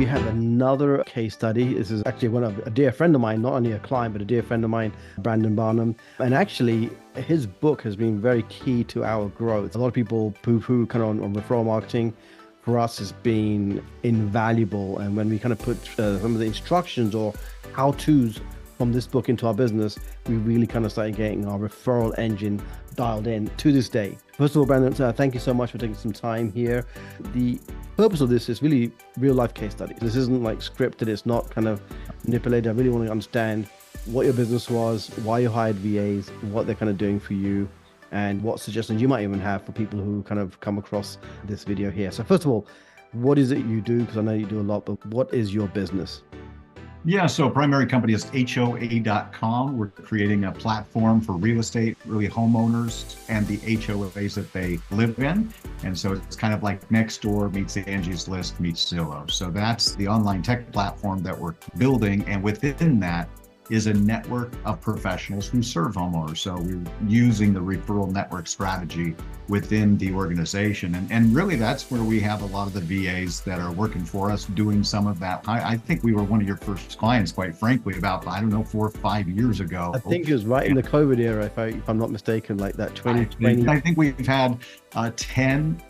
we have another case study. This is actually one of a dear friend of mine, not only a client, but a dear friend of mine, Brandon Barnum. And actually, his book has been very key to our growth. A lot of people poo-poo kind of on referral marketing. For us, has been invaluable. And when we kind of put some of the instructions or how-tos from this book into our business, we really kind of started getting our referral engine dialed in to this day. First of all, Brandon, thank you so much for taking some time here. The purpose of this is really real life case study. This isn't like scripted. It's not kind of manipulated. I really want to understand what your business was, why you hired VAs, what they're kind of doing for you, and what suggestions you might even have for people who kind of come across this video here. So first of all, what is it you do? Because I know you do a lot, but what is your business? Yeah, so primary company is HOA.com. We're creating a platform for real estate, really homeowners and the HOAs that they live in. And so it's kind of like Nextdoor meets Angie's List meets Zillow. So that's the online tech platform that we're building. And within that is a network of professionals who serve homeowners. So we're using the referral network strategy within the organization. And really that's where we have a lot of the VAs that are working for us doing some of that. I think we were one of your first clients, quite frankly, about, 4 or 5 years ago. I think it was right in the COVID era, if I'm not mistaken, like that 2020. I think we've had 10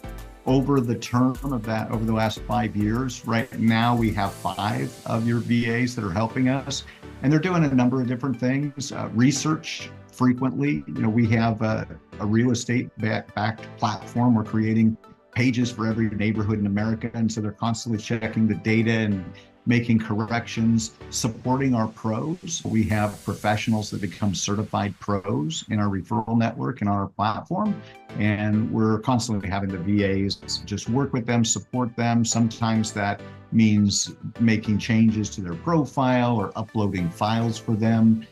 over the term of that over the last 5 years. Right now we have 5 of your VAs that are helping us, and they're doing a number of different things. Research frequently. We have a real estate backed platform. We're creating pages for every neighborhood in America, and so they're constantly checking the data and making corrections, supporting our pros. We have professionals that become certified pros in our referral network and our platform. And we're constantly having the VAs just work with them, support them. Sometimes that means making changes to their profile or uploading files for them.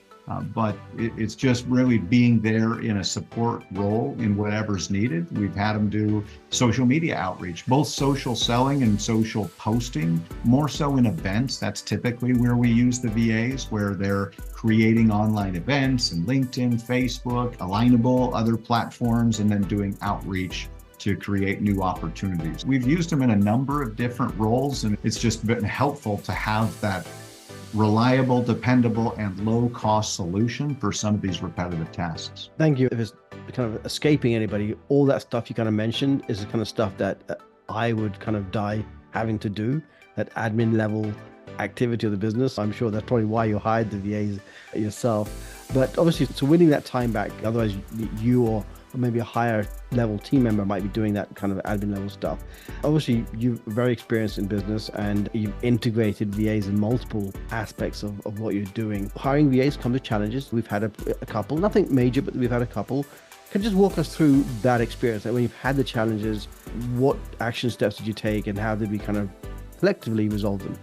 But it's just really being there in a support role in whatever's needed. We've had them do social media outreach, both social selling and social posting, more so in events. That's typically where we use the VAs, where they're creating online events and LinkedIn, Facebook, Alignable, other platforms, and then doing outreach to create new opportunities. We've used them in a number of different roles, and it's just been helpful to have that reliable, dependable, and low-cost solution for some of these repetitive tasks. Thank you. If it's kind of escaping anybody, all that stuff you kind of mentioned is the kind of stuff that I would kind of die having to do, that admin level activity of the business. I'm sure that's probably why you hired the VAs yourself. But obviously, so winning that time back, otherwise you or maybe a higher level team member might be doing that kind of admin level stuff. Obviously, you're very experienced in business and you've integrated VAs in multiple aspects of what you're doing. Hiring VAs comes with challenges. We've had a couple, nothing major, but we've had a couple. Can you just walk us through that experience? Like when you've had the challenges, what action steps did you take and how did we kind of collectively resolve them?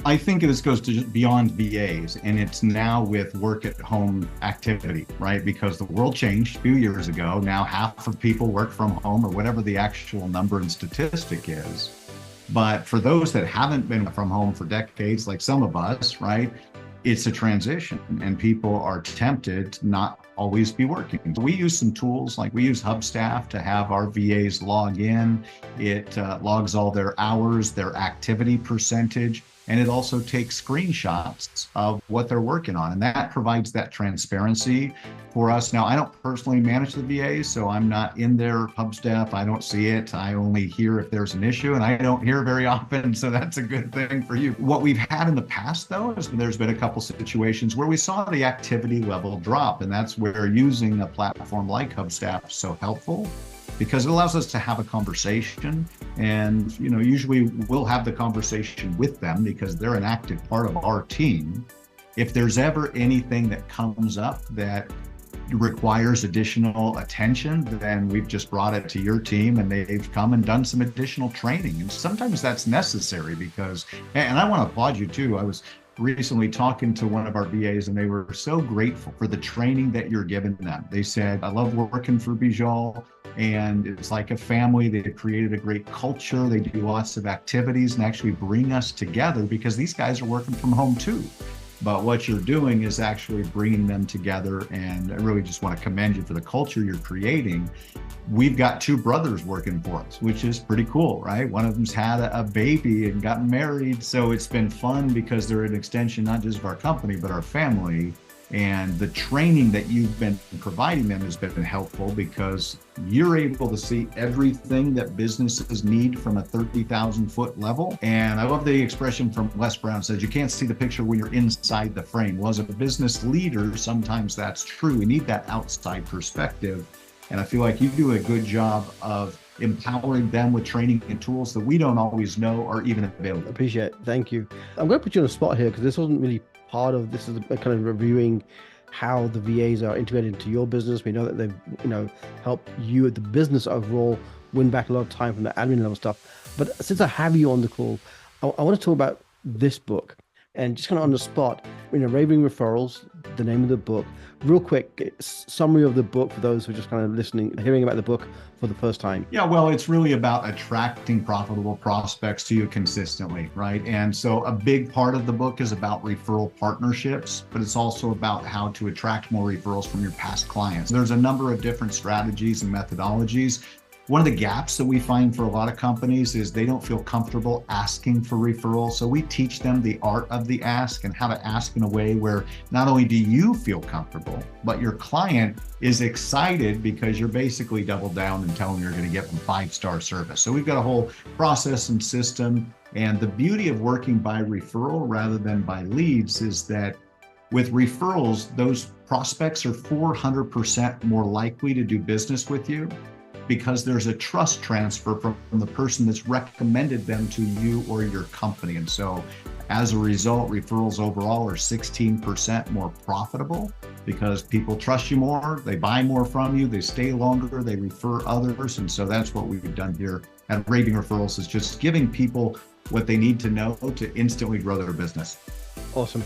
I think this goes to just beyond VAs, and it's now with work at home activity, right? Because the world changed a few years ago. Now half of people work from home, or whatever the actual number and statistic is. But for those that haven't been from home for decades, like some of us, right? It's a transition, and people are tempted to not always be working. We use some tools, like we use Hubstaff to have our VAs log in. It logs all their hours, their activity percentage, and it also takes screenshots of what they're working on. And that provides that transparency for us. Now, I don't personally manage the VAs, so I'm not in their Hubstaff. I don't see it. I only hear if there's an issue, and I don't hear very often, so that's a good thing for you. What we've had in the past, though, is there's been a couple situations where we saw the activity level drop, and that's where using a platform like Hubstaff is so helpful, because it allows us to have a conversation. And usually we'll have the conversation with them because they're an active part of our team. If there's ever anything that comes up that requires additional attention, then we've just brought it to your team and they've come and done some additional training. And sometimes that's necessary because, and I want to applaud you too. I was recently talking to one of our VAs and they were so grateful for the training that you're giving them. They said, I love working for Bijal, and it's like a family. They've created a great culture. They do lots of activities and actually bring us together because these guys are working from home too. But what you're doing is actually bringing them together. And I really just want to commend you for the culture you're creating. We've got two brothers working for us, which is pretty cool, right? One of them's had a baby and gotten married. So it's been fun because they're an extension, not just of our company, but our family. And the training that you've been providing them has been helpful because you're able to see everything that businesses need from a 30,000 foot level. And I love the expression from Les Brown says, you can't see the picture when you're inside the frame. Well, as a business leader, sometimes that's true. We need that outside perspective. And I feel like you do a good job of empowering them with training and tools that we don't always know are even available. Appreciate it. Thank you. I'm going to put you on the spot here because this wasn't really part of this. Is a kind of reviewing how the VAs are integrated into your business. We know that they've, helped you at the business overall win back a lot of time from the admin level stuff. But since I have you on the call, I want to talk about this book and just kind of on the spot, Raving Referrals, the name of the book. Real quick summary of the book for those who are just kind of listening, hearing about the book for the first time. Yeah, well, it's really about attracting profitable prospects to you consistently, right? And so a big part of the book is about referral partnerships, but it's also about how to attract more referrals from your past clients. There's a number of different strategies and methodologies. One of the gaps that we find for a lot of companies is they don't feel comfortable asking for referrals. So we teach them the art of the ask and how to ask in a way where not only do you feel comfortable, but your client is excited because you're basically double down and telling them you're going to get them 5-star service. So we've got a whole process and system. And the beauty of working by referral rather than by leads is that with referrals, those prospects are 400% more likely to do business with you, because there's a trust transfer from the person that's recommended them to you or your company. And so as a result, referrals overall are 16% more profitable because people trust you more, they buy more from you, they stay longer, they refer others. And so that's what we've done here at Raving Referrals, is just giving people what they need to know to instantly grow their business. Awesome.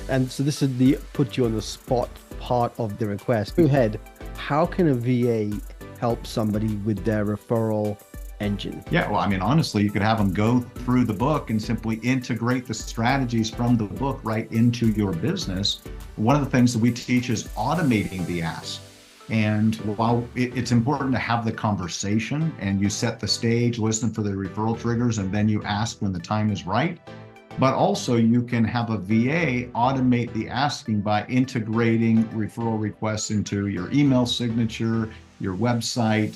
And so this is the put you on the spot part of the request. Go ahead. How can a VA help somebody with their referral engine? Yeah, well, I mean, honestly, you could have them go through the book and simply integrate the strategies from the book right into your business. One of the things that we teach is automating the ask. And while it's important to have the conversation and you set the stage, listen for the referral triggers, and then you ask when the time is right, but also you can have a VA automate the asking by integrating referral requests into your email signature, your website,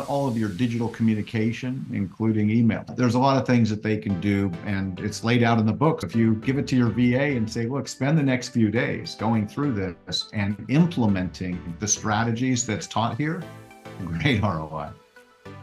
all of your digital communication, including email. There's a lot of things that they can do, and it's laid out in the book. If you give it to your VA and say, look, spend the next few days going through this and implementing the strategies that's taught here, great ROI.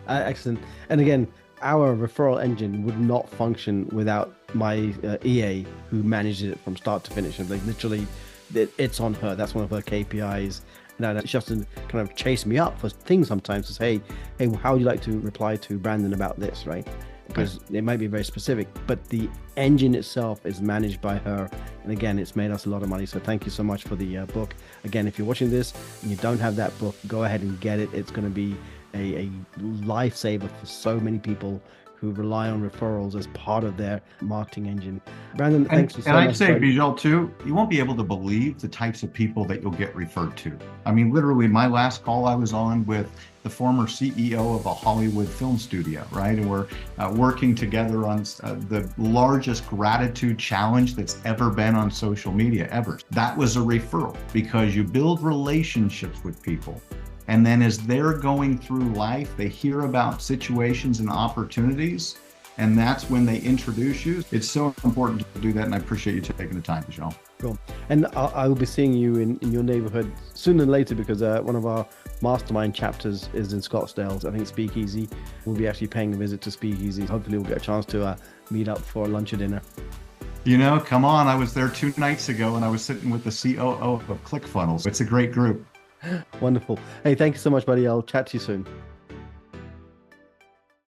Excellent. And again, our referral engine would not function without my EA who manages it from start to finish. And like literally, it's on her. That's one of her KPIs. Now she has to kind of chase me up for things sometimes to say, hey, how would you like to reply to Brandon about this, right? Because it might be very specific, but the engine itself is managed by her. And again, it's made us a lot of money. So thank you so much for the book. Again, if you're watching this and you don't have that book, go ahead and get it. It's going to be a lifesaver for so many people who rely on referrals as part of their marketing engine. Brandon, thanks for so much. And I'd say, Bijal, too, you won't be able to believe the types of people that you'll get referred to. I mean, literally, my last call I was on with the former CEO of a Hollywood film studio, right? And we're working together on the largest gratitude challenge that's ever been on social media ever. That was a referral because you build relationships with people. And then as they're going through life, they hear about situations and opportunities, and that's when they introduce you. It's so important to do that, and I appreciate you taking the time, Bijal. Cool. And I will be seeing you in your neighborhood sooner than later because one of our mastermind chapters is in Scottsdale. I think Speakeasy. We'll be actually paying a visit to Speakeasy. Hopefully we'll get a chance to meet up for lunch or dinner. You know, come on. I was there 2 nights ago, and I was sitting with the COO of ClickFunnels. It's a great group. Wonderful. Hey, thank you so much, buddy. I'll chat to you soon.